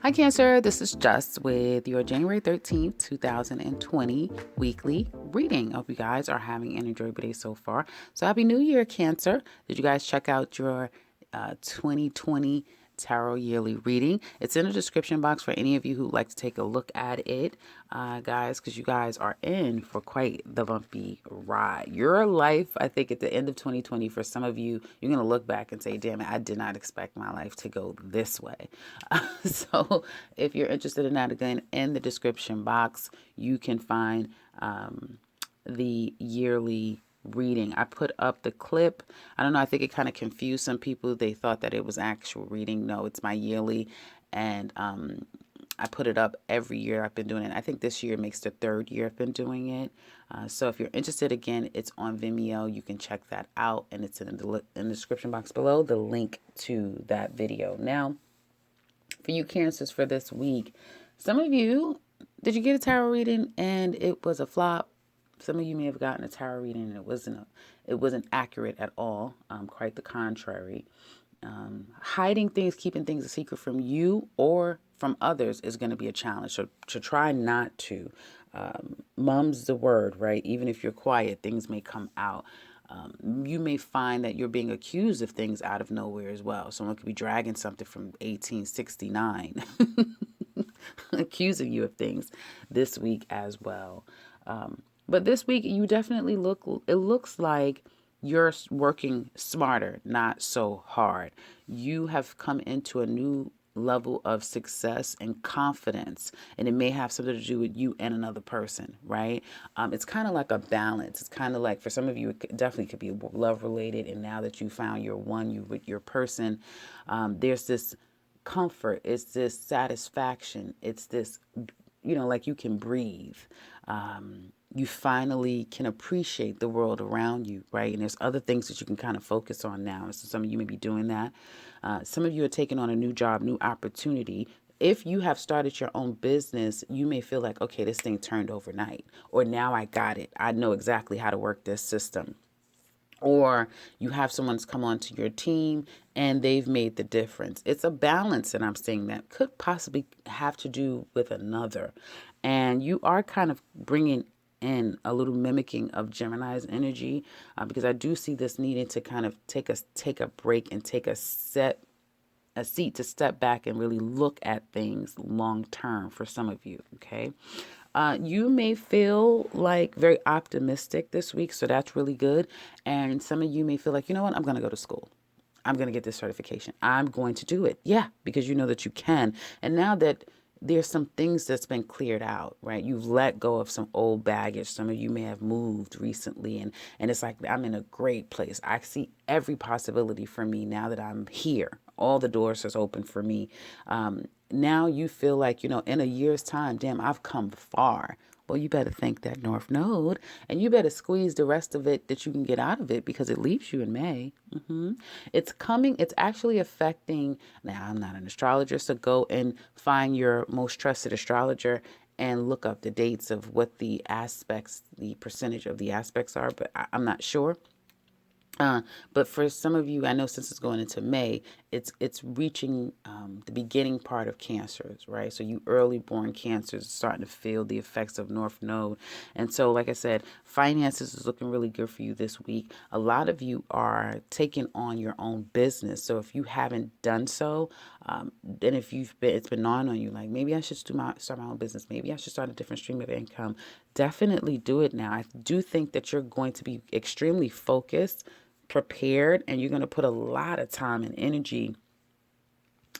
Hi, Cancer. This is Just with your January 13th, 2020 weekly reading. I hope you guys are having an enjoyable day so far. So, Happy New Year, Cancer. Did you guys check out your 2020 tarot yearly reading? It's in the description box for any of you who like to take a look at it, guys, because you guys are in for quite the bumpy ride. Your life, I think, at the end of 2020, for some of you, you're going to look back and say, damn it, I did not expect my life to go this way. So if you're interested in that, again, in the description box, you can find the yearly reading. I put up the clip. I don't know. I think it kind of confused some people. They thought that it was actual reading. No, it's my yearly. And I put it up every year. I've been doing it. I think this year makes the third year I've been doing it. So if you're interested, again, it's on Vimeo. You can check that out. And it's in the description box below, the link to that video. Now, for you Cancers for this week, some of you, did you get a tarot reading and it was a flop? Some of you may have gotten a tarot reading and it wasn't accurate at all. Quite the contrary. Hiding things, keeping things a secret from you or from others is going to be a challenge. So to try not to. Mum's the word, right? Even if you're quiet, things may come out. You may find that you're being accused of things out of nowhere as well. Someone could be dragging something from 1869, accusing you of things this week as well. But this week, you definitely it looks like you're working smarter, not so hard. You have come into a new level of success and confidence, and it may have something to do with you and another person, right? It's kind of like a balance. It's kind of like, for some of you, it definitely could be love related, and now that you found your one, you with your person, there's this comfort, it's this satisfaction, it's this, like you can breathe. You finally can appreciate the world around you, right? And there's other things that you can kind of focus on now. So some of you may be doing that. Some of you are taking on a new job, new opportunity. If you have started your own business, you may feel like, okay, this thing turned overnight, or now I got it. I know exactly how to work this system. Or you have someone's come onto your team and they've made the difference. It's a balance, and I'm saying that could possibly have to do with another. And you are kind of bringing in a little mimicking of Gemini's energy, because I do see this needing to kind of take a break and take a seat to step back and really look at things long term for some of you. Okay. You may feel like very optimistic this week, so that's really good. And some of you may feel like, you know what, I'm going to go to school. I'm going to get this certification. I'm going to do it. Yeah, because you know that you can. And now that there's some things that's been cleared out, right? You've let go of some old baggage. Some of you may have moved recently, and it's like, I'm in a great place. I see every possibility for me now that I'm here. All the doors is open for me. Now you feel like, in a year's time, damn, I've come far. Well, you better thank that North Node, and you better squeeze the rest of it that you can get out of it, because it leaves you in May. It's coming. It's actually affecting. Now, I'm not an astrologer, so go and find your most trusted astrologer and look up the dates of what the percentage of the aspects are, but I'm not sure. But for some of you, I know since it's going into May, it's reaching the beginning part of Cancers, right? So you early born Cancers are starting to feel the effects of North Node. And so, like I said, finances is looking really good for you this week. A lot of you are taking on your own business. So if you haven't done so, then if it's been gnawing on you, like, maybe I should start my own business. Maybe I should start a different stream of income. Definitely do it now. I do think that you're going to be extremely focused, prepared, and you're going to put a lot of time and energy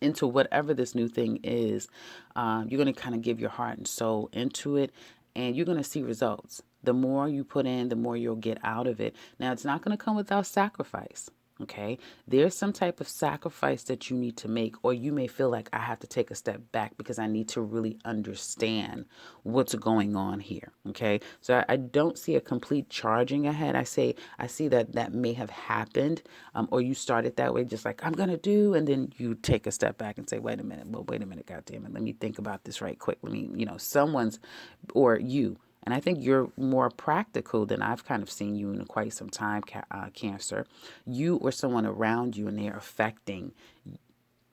into whatever this new thing is. You're going to kind of give your heart and soul into it, and you're going to see results. The more you put in, the more you'll get out of it. Now, it's not going to come without sacrifice. Okay, there's some type of sacrifice that you need to make, or you may feel like, I have to take a step back because I need to really understand what's going on here. Okay, so I don't see a complete charging ahead. I see that may have happened, or you started that way, just like, I'm gonna do, and then you take a step back and say, wait a minute, God damn it, let me think about this right quick. Let me, someone's, or you. And I think you're more practical than I've kind of seen you in quite some time, Cancer. You or someone around you, and they're affecting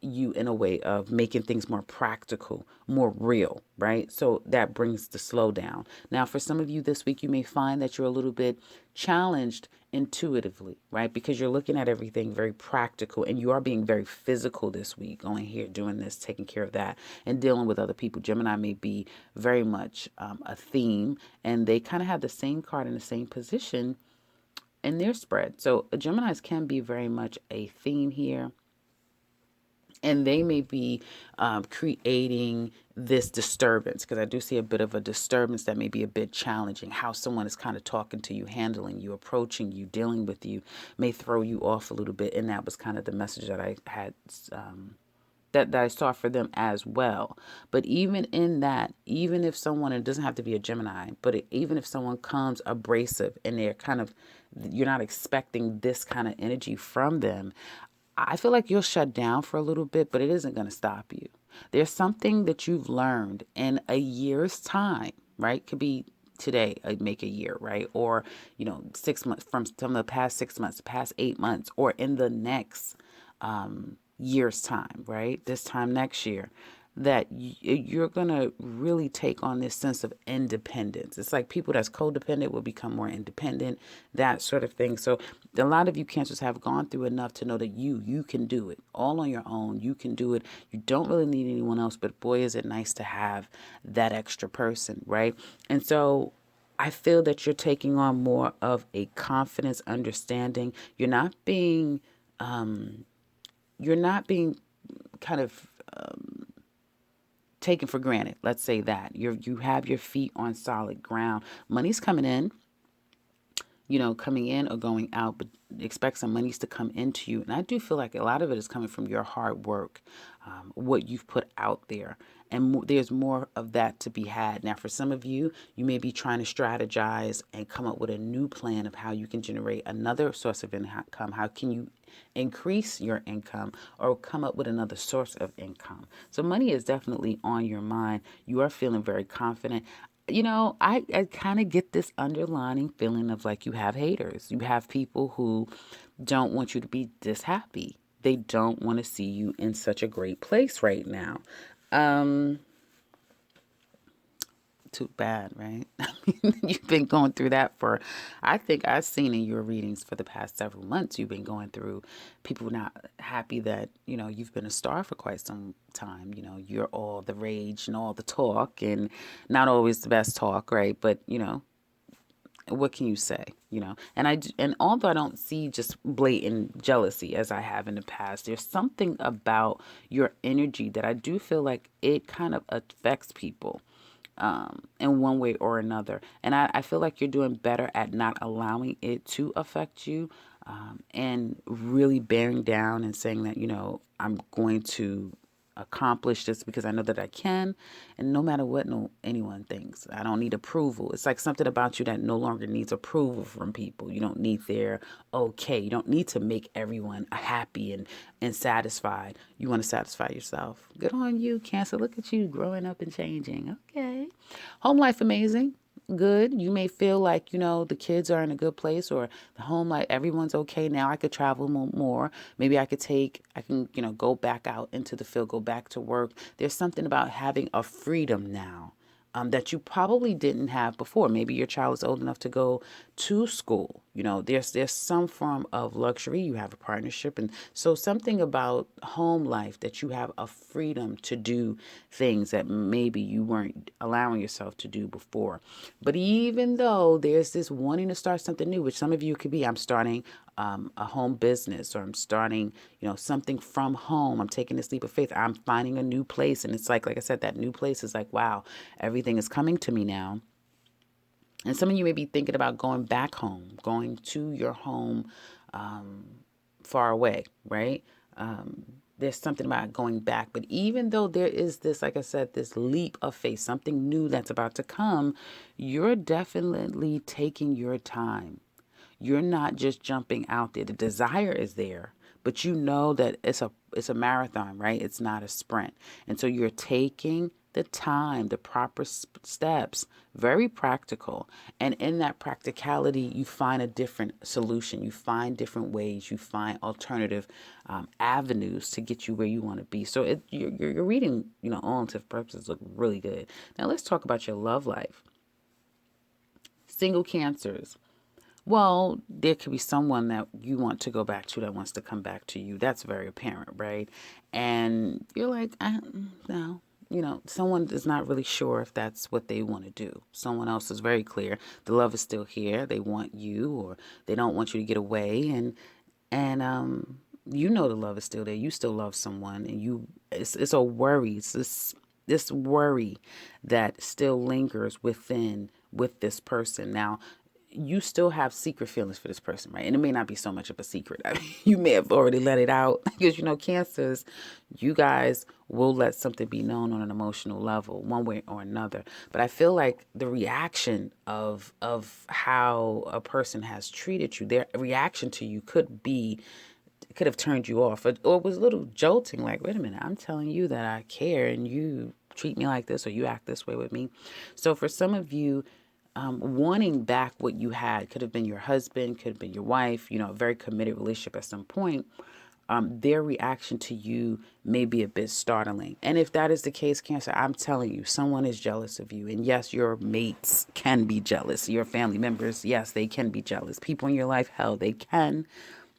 you in a way of making things more practical, more real, right? So that brings the slowdown. Now, for some of you this week, you may find that you're a little bit challenged intuitively, right? Because you're looking at everything very practical and you are being very physical this week, going here, doing this, taking care of that, and dealing with other people. Gemini may be very much a theme, and they kind of have the same card in the same position in their spread. So Geminis can be very much a theme here, and they may be creating this disturbance, because I do see a bit of a disturbance that may be a bit challenging. How someone is kind of talking to you, handling you, approaching you, dealing with you may throw you off a little bit, and that was kind of the message that I had that I saw for them as well. But even in that, even if someone, it doesn't have to be a Gemini, but even if someone comes abrasive and they're kind of, you're not expecting this kind of energy from them, I feel like you'll shut down for a little bit, but it isn't going to stop you. There's something that you've learned in a year's time, right? Could be today, make a year, right? Or, 6 months, from some of the past 6 months, past 8 months, or in the next year's time, right? This time next year, that you're going to really take on this sense of independence. It's like people that's codependent will become more independent, that sort of thing. So a lot of you Cancers have gone through enough to know that you can do it all on your own. You can do it. You don't really need anyone else, but boy, is it nice to have that extra person, right? And so I feel that you're taking on more of a confidence, understanding. You're not being kind of taken for granted. Let's say that you have your feet on solid ground. Money's coming in, coming in or going out, but expect some monies to come into you. And I do feel like a lot of it is coming from your hard work, what you've put out there. And there's more of that to be had. Now, for some of you, you may be trying to strategize and come up with a new plan of how you can generate another source of income. How can you increase your income or come up with another source of income? So money is definitely on your mind. You are feeling very confident. I kind of get this underlining feeling of like you have haters. You have people who don't want you to be this happy. They don't want to see you in such a great place right now. Um, Too bad, right? I mean, you've been going through that for, I think I've seen in your readings for the past several months, you've been going through people not happy that, you've been a star for quite some time. You're all the rage and all the talk, and not always the best talk, right? But, what can you say? And although I don't see just blatant jealousy as I have in the past, there's something about your energy that I do feel like it kind of affects people in one way or another. And I feel like you're doing better at not allowing it to affect you, and really bearing down and saying that, I'm going to accomplish this because I know that I can, and no matter what anyone thinks, I don't need approval. It's like something about you that no longer needs approval from people. You don't need their okay. You don't need to make everyone happy and satisfied. You want to satisfy yourself. Good on you, Cancer. Look at you growing up and changing. Okay. Home life amazing. Good. You may feel like, the kids are in a good place, or the home life, everyone's okay. Now I could travel more. Maybe I can, go back out into the field, go back to work. There's something about having a freedom now, that you probably didn't have before. Maybe your child is old enough to go to school. There's some form of luxury. You have a partnership, and so something about home life that you have a freedom to do things that maybe you weren't allowing yourself to do before. But even though there's this wanting to start something new, which some of you could be, I'm starting a home business, or I'm starting, something from home. I'm taking this leap of faith. I'm finding a new place. And it's like I said, that new place is like, wow, everything is coming to me now. And some of you may be thinking about going back home, going to your home far away, right? There's something about going back. But even though there is this, like I said, this leap of faith, something new that's about to come, you're definitely taking your time. You're not just jumping out there. The desire is there, but you know that it's a marathon, right? It's not a sprint. And so you're taking the time, the proper steps, very practical. And in that practicality, you find a different solution. You find different ways. You find alternative avenues to get you where you want to be. So you're reading, all intents and purposes look really good. Now let's talk about your love life. Single cancers. Well, there could be someone that you want to go back to that wants to come back to you. That's very apparent, right? And you're like, no. Someone is not really sure if that's what they want to do. Someone else is very clear. The love is still here. They want you, or they don't want you to get away. And the love is still there. You still love someone, and it's a worry. It's this worry that still lingers with this person. Now, you still have secret feelings for this person, right? And it may not be so much of a secret. I mean, you may have already let it out because, cancers, you guys will let something be known on an emotional level, one way or another. But I feel like the reaction of how a person has treated you, their reaction to you could have turned you off, or was a little jolting, like, wait a minute, I'm telling you that I care and you treat me like this, or you act this way with me. So for some of you, wanting back what you had, could have been your husband, could have been your wife, a very committed relationship at some point. Their reaction to you may be a bit startling. And if that is the case, Cancer, I'm telling you, someone is jealous of you. And yes, your mates can be jealous. Your family members, yes, they can be jealous. People in your life, hell, they can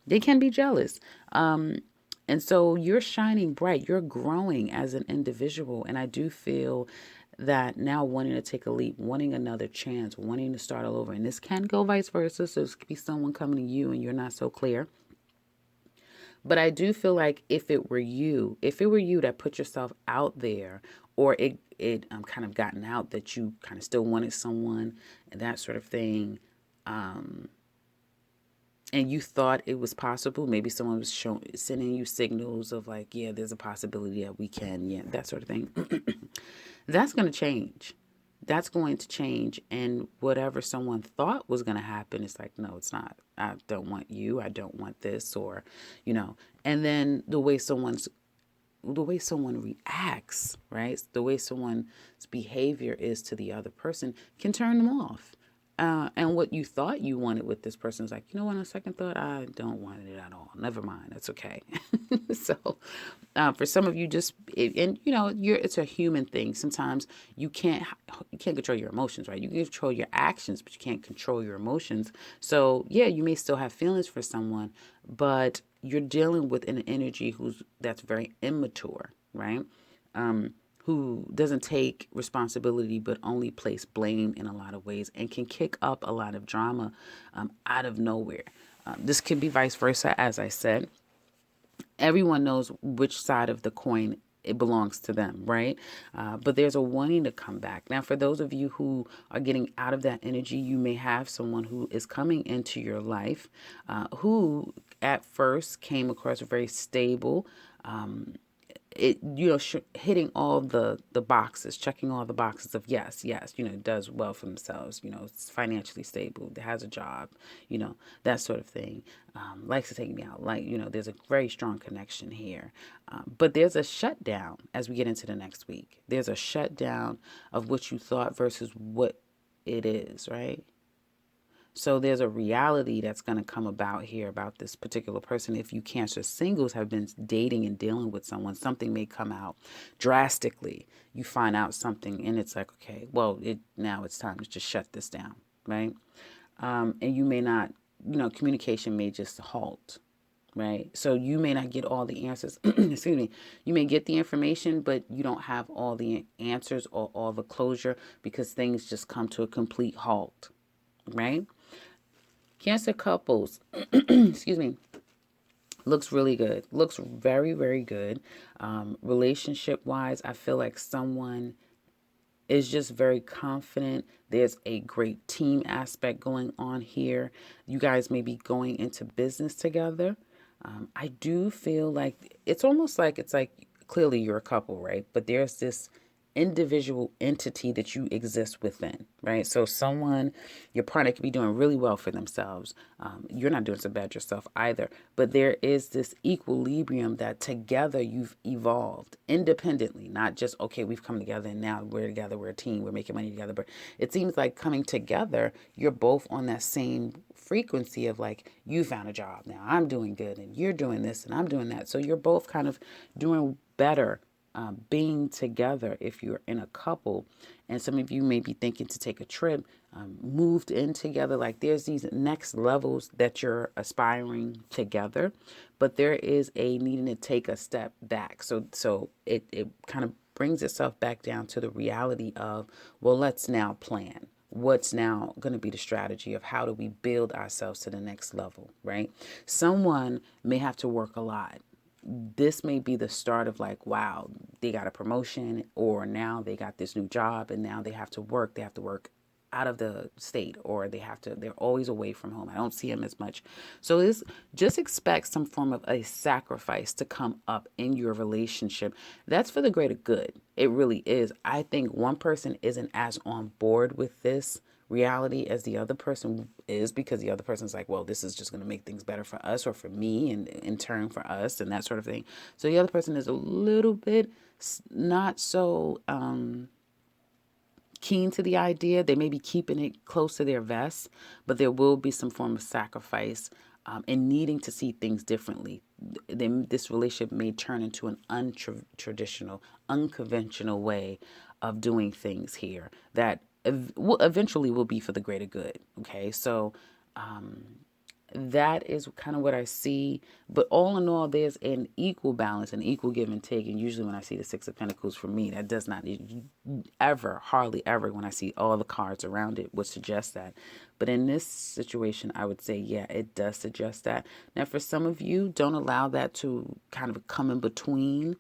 be jealous. And so you're shining bright. You're growing as an individual. And I do feel that now wanting to take a leap, wanting another chance, wanting to start all over. And this can go vice versa. So this could be someone coming to you and you're not so clear. But I do feel like if it were you that put yourself out there, or it kind of gotten out that you kind of still wanted someone and that sort of thing, and you thought it was possible, maybe someone was sending you signals of like, yeah, there's a possibility that we can, yeah, that sort of thing. That's going to change. That's going to change. And whatever someone thought was going to happen, it's like, no, it's not. I don't want you. I don't want this, or, and then the way someone reacts, right? The way someone's behavior is to the other person can turn them off. And what you thought you wanted with this person is like, on a second thought, I don't want it at all. Never mind. That's okay. So for some of you, it's a human thing. Sometimes you can't control your emotions, right? You can control your actions, but you can't control your emotions. So yeah, you may still have feelings for someone, but you're dealing with an energy that's very immature, right? Who doesn't take responsibility but only place blame in a lot of ways, and can kick up a lot of drama out of nowhere. This can be vice versa, as I said. Everyone knows which side of the coin it belongs to them, right? But there's a wanting to come back. Now, for those of you who are getting out of that energy, you may have someone who is coming into your life who at first came across very stable, hitting all the boxes, checking all the boxes of yes, does well for themselves, it's financially stable, has a job, that sort of thing, likes to take me out, there's a very strong connection here. But there's a shutdown as we get into the next week. There's a shutdown of what you thought versus what it is, right? So there's a reality that's going to come about here about this particular person. If you Cancer singles have been dating and dealing with someone, something may come out drastically. You find out something and it's like, okay, well, now it's time to just shut this down, right? And you may not, communication may just halt, right? So you may not get all the answers. Excuse me. You may get the information, but you don't have all the answers or all the closure because things just come to a complete halt, right? Cancer couples, excuse me, looks really good. Looks very, very good. Relationship-wise, I feel like someone is just very confident. There's a great team aspect going on here. You guys may be going into business together. I do feel like it's almost like clearly you're a couple, right? But there's this individual entity that you exist within, right? So someone, your partner could be doing really well for themselves. You're not doing so bad yourself either, but there is this equilibrium that together you've evolved independently, not just, okay, we've come together and now we're together, we're a team, we're making money together. But it seems like coming together, you're both on that same frequency of like, you found a job, now I'm doing good, and you're doing this and I'm doing that. So you're both kind of doing better, being together if you're in a couple. And some of you may be thinking to take a trip, moved in together. Like there's these next levels that you're aspiring together, but there is a needing to take a step back. So it kind of brings itself back down to the reality of, well, let's now plan. What's now going to be the strategy of how do we build ourselves to the next level, right? Someone may have to work a lot. This may be the start of like, wow, they got a promotion, or now they got this new job and now they have to work. They have to work out of the state, or they're always away from home. I don't see them as much. So it's just expect some form of a sacrifice to come up in your relationship. That's for the greater good. It really is. I think one person isn't as on board with this reality as the other person is, because the other person's like, well, this is just going to make things better for us, or for me, and in turn for us, and that sort of thing. So the other person is a little bit not so keen to the idea. They may be keeping it close to their vest, but there will be some form of sacrifice, and needing to see things differently. Then this relationship may turn into an untraditional, unconventional way of doing things here that eventually will be for the greater good. Okay, so that is kind of what I see. But all in all, there's an equal balance, an equal give and take. And usually when I see the Six of Pentacles, for me, that does not ever, hardly ever, when I see all the cards around it, would suggest that. But in this situation, I would say, yeah, it does suggest that. Now, for some of you, don't allow that to kind of come in between,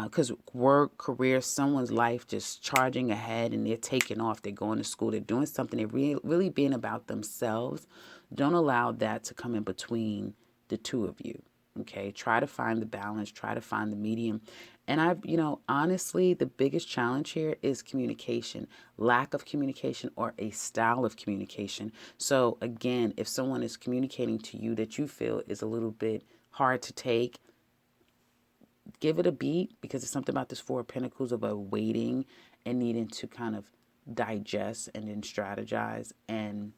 because work, career, someone's life just charging ahead and they're taking off, they're going to school, they're doing something, they're really being about themselves. Don't allow that to come in between the two of you. Okay, try to find the balance, try to find the medium. And honestly, the biggest challenge here is communication, lack of communication, or a style of communication. So again, if someone is communicating to you that you feel is a little bit hard to take, give it a beat, because it's something about this Four of Pentacles of a waiting and needing to kind of digest and then strategize and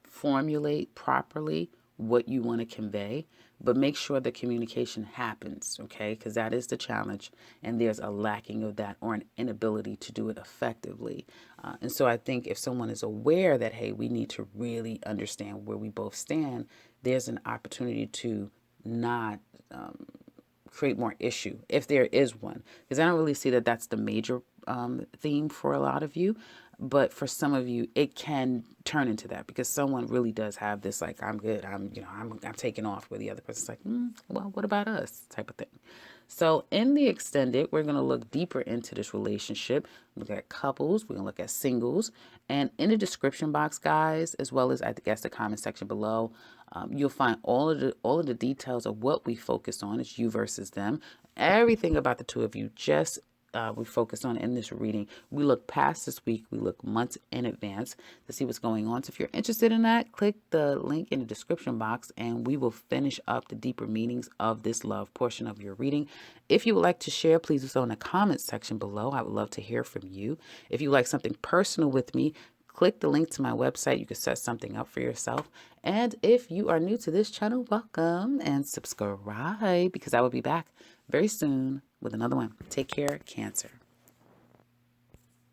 formulate properly what you want to convey. But make sure the communication happens, okay? Because that is the challenge, and there's a lacking of that, or an inability to do it effectively. And so I think if someone is aware that, hey, we need to really understand where we both stand, there's an opportunity to not create more issue, if there is one, because I don't really see that that's the major theme for a lot of you. But for some of you, it can turn into that, because someone really does have this like, I'm good, I'm taking off, where the other person's like, well, what about us, type of thing. So in the extended, we're going to look deeper into this relationship, look at couples, we're going to look at singles. And in the description box, guys, as well as I guess the comment section below, you'll find all of the details of what we focus on. It's you versus them. Everything about the two of you, just we focus on in this reading. We look past this week. We look months in advance to see what's going on. So if you're interested in that, click the link in the description box and we will finish up the deeper meanings of this love portion of your reading. If you would like to share, please do so in the comments section below. I would love to hear from you. If you would like something personal with me, click the link to my website. You can set something up for yourself. And if you are new to this channel, welcome and subscribe, because I will be back very soon with another one. Take care, Cancer.